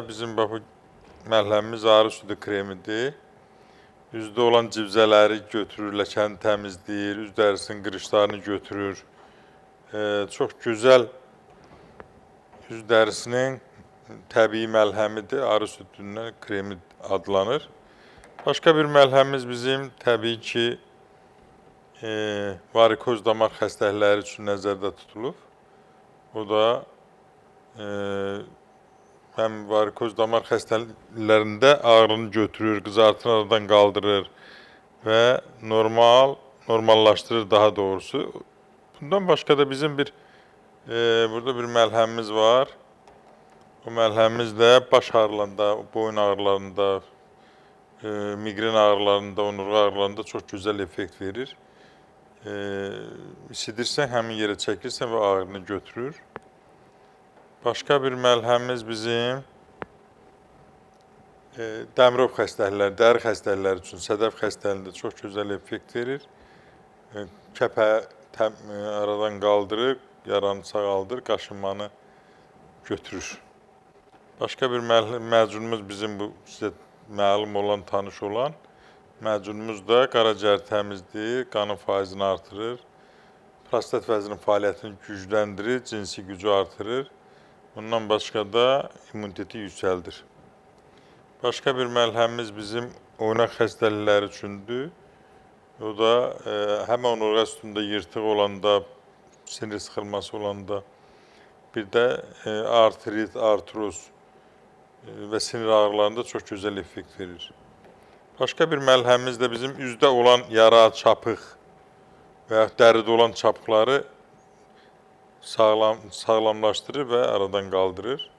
Bizim bu məlhəmimiz arı südü kremidir. Üzdə olan civzələri götürür, ləkəni təmizləyir, üz dərisinin qırışlarını götürür. Çox gözəl üz dərisinin təbii məlhəmidir, arı südündən kremi adlanır. Başqa bir məlhəmimiz bizim təbii ki, varikoz damar xəstəlikləri üçün nəzərdə tutulub. O da həm varikoz damar xəstəliklərində ağrını götürür, qızartını aradan qaldırır və normallaşdırır daha doğrusu. Bundan başqa da bizim burada bir məlhəmimiz var. O məlhəmimiz də baş ağrılarında, boyun ağrılarında, migren ağrılarında, onurğa ağrılarında çox gözəl effekt verir. İsidirsən, həmin yerə çəkirsən və ağrını götürür. Başqa bir məlhəmimiz bizim dəmirov xəstəlikləri, dəri xəstəlikləri üçün, sədəf xəstəliyində çox gözəl effekt verir. Kəpəyi aradan qaldırır, yaranı sağaldır, qaşınmanı götürür. Başqa bir məcunumuz bizim bu sizə məlum olan, tanış olan məcunumuz da qaraciyər təmizləyir, qanın faizini artırır, prostat vəzinin fəaliyyətini gücləndirir, cinsi gücü artırır. Bundan başqa da immuniteti yüksəldir. Başqa bir məlhəmimiz bizim oynaq xəstəlikləri üçündür. O da həm onurğa üstündə yırtıq olanda, sinir sıxılması olanda, bir də artrit, artroz və sinir ağrılarında çox gözəl effekt verir. Başqa bir məlhəmimiz də bizim üzdə olan yara, çapıq və ya dəridə olan çapıqları sağlamlaşdırır və aradan qaldırır.